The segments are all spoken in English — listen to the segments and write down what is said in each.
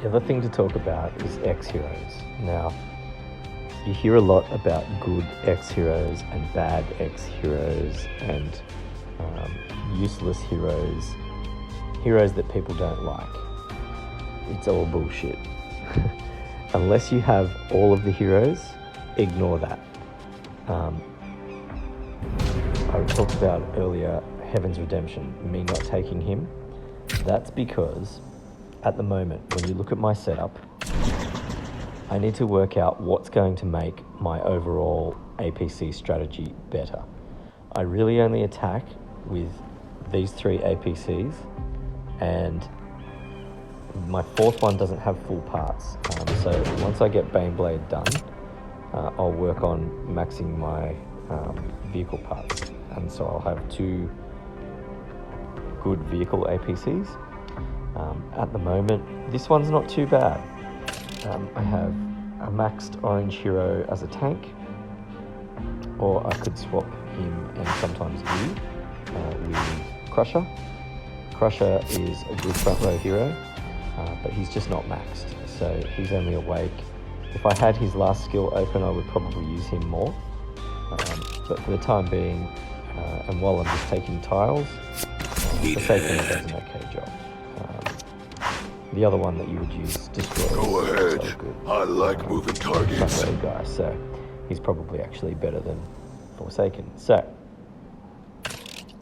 The other thing to talk about is X-Heroes. Now, you hear a lot about good X-Heroes and bad X-Heroes and useless heroes, heroes that people don't like. It's all bullshit. Unless you have all of the heroes, ignore that. I talked about earlier Heaven's Redemption, me not taking him. That's because at the moment, when you look at my setup, I need to work out what's going to make my overall APC strategy better. I really only attack with these 3 APCs, and my 4th one doesn't have full parts. So once I get Baneblade done, I'll work on maxing my vehicle parts. And so I'll have 2 good vehicle APCs. At the moment, this one's not too bad. I have a maxed orange hero as a tank, or I could swap him and sometimes you with Crusher. Crusher is a good front row hero, but he's just not maxed, so he's only awake. If I had his last skill open, I would probably use him more, but for the time being, and while I'm just taking tiles, Forsaken does an okay job. The other one that you would use, Destroyer. Go ahead. So good. I like moving targets. Front row guy, so he's probably actually better than Forsaken. So,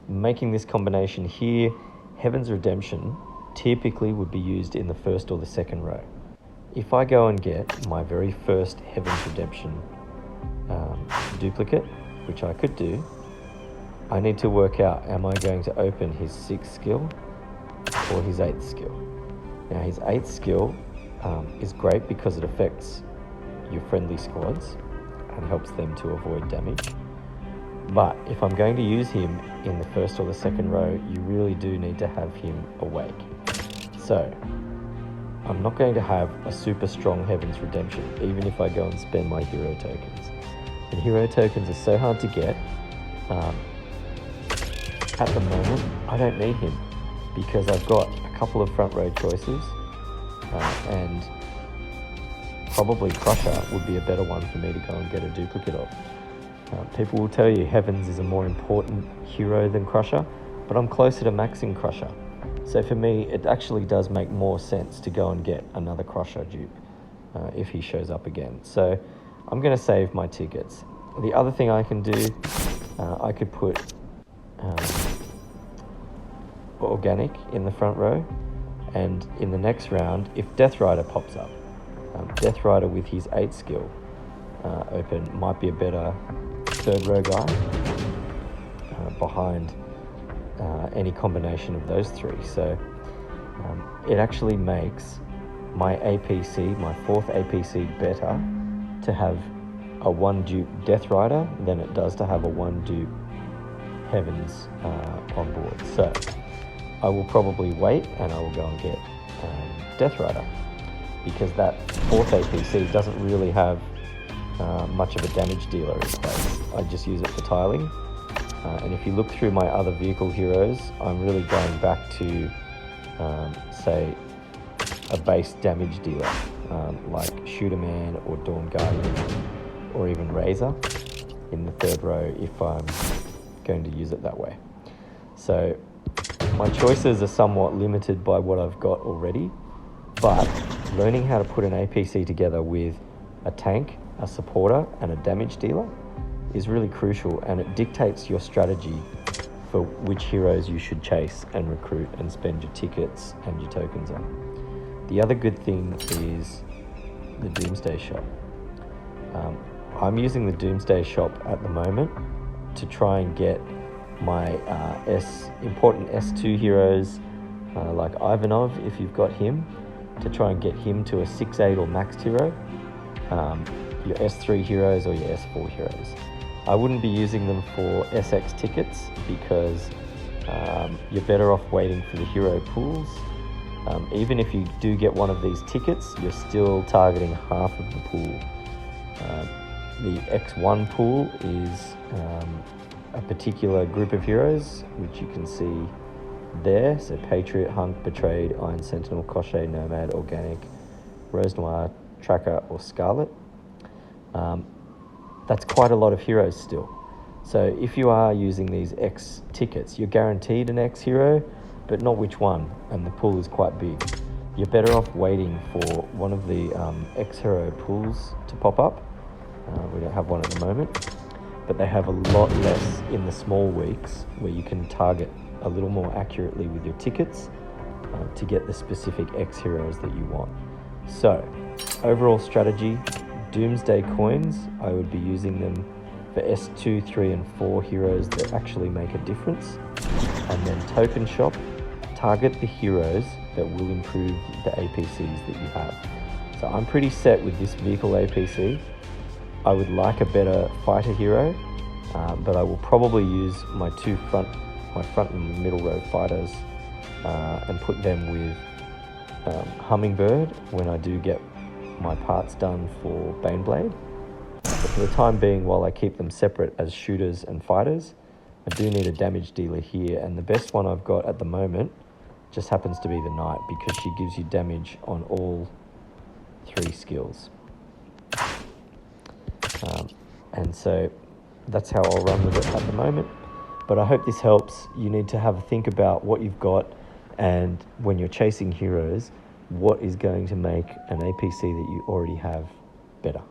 making this combination here, Heaven's Redemption typically would be used in the 1st or the 2nd row. If I go and get my very first Heaven's Redemption duplicate, which I could do, I need to work out, am I going to open his 6th skill or his 8th skill? Now his 8th skill is great because it affects your friendly squads and helps them to avoid damage. But if I'm going to use him in the 1st or the 2nd row, you really do need to have him awake. So I'm not going to have a super strong Heaven's Redemption, even if I go and spend my hero tokens. And hero tokens are so hard to get. At the moment, I don't need him because I've got a couple of front row choices, and probably Crusher would be a better one for me to go and get a duplicate of. People will tell you Heavens is a more important hero than Crusher, but I'm closer to maxing Crusher. So for me, it actually does make more sense to go and get another Crusher dupe if he shows up again. So I'm going to save my tickets. The other thing I can do, I could put Organic in the front row, and in the next round, if Death Rider pops up, Death Rider with his 8th skill open might be a better 3rd row guy behind any combination of those 3. So it actually makes my APC, my 4th APC, better to have a 1 dupe Death Rider than it does to have a 1 dupe Heavens on board. So I will probably wait and I will go and get Death Rider, because that 4th APC doesn't really have much of a damage dealer in place. I just use it for tiling. And if you look through my other vehicle heroes, I'm really going back to, say, a base damage dealer, like Shooter Man or Dawn Guardian, or even Razor in the 3rd row if I'm going to use it that way. So my choices are somewhat limited by what I've got already, but learning how to put an APC together with a tank, a supporter, and a damage dealer is really crucial, and it dictates your strategy for which heroes you should chase and recruit and spend your tickets and your tokens on. The other good thing is the Doomsday Shop. I'm using the Doomsday Shop at the moment to try and get my important S2 heroes, like Ivanov, if you've got him, to try and get him to a 6/8 or maxed hero, your S3 heroes or your S4 heroes. I wouldn't be using them for SX tickets because you're better off waiting for the hero pools. Even if you do get one of these tickets, you're still targeting half of the pool. The X1 pool is a particular group of heroes, which you can see there. So Patriot, Hunk, Betrayed, Iron Sentinel, Crochet, Nomad, Organic, Rose Noir, Tracker, or Scarlet. That's quite a lot of heroes still. So if you are using these X tickets, you're guaranteed an X hero, but not which one, and the pool is quite big. You're better off waiting for one of the X hero pools to pop up. We don't have one at the moment, but they have a lot less in the small weeks where you can target a little more accurately with your tickets to get the specific X heroes that you want. So, overall strategy, Doomsday coins, I would be using them for S2, 3, and 4 heroes that actually make a difference. And then token shop, target the heroes that will improve the APCs that you have. So I'm pretty set with this vehicle APC. I would like a better fighter hero, but I will probably use my front and middle row fighters and put them with Hummingbird when I do get my parts done for Baneblade. But for the time being, while I keep them separate as shooters and fighters, I do need a damage dealer here, and the best one I've got at the moment just happens to be the Knight, because she gives you damage on all 3 skills. And so that's how I'll run with it at the moment. But I hope this helps. You need to have a think about what you've got, and when you're chasing heroes, what is going to make an APC that you already have better.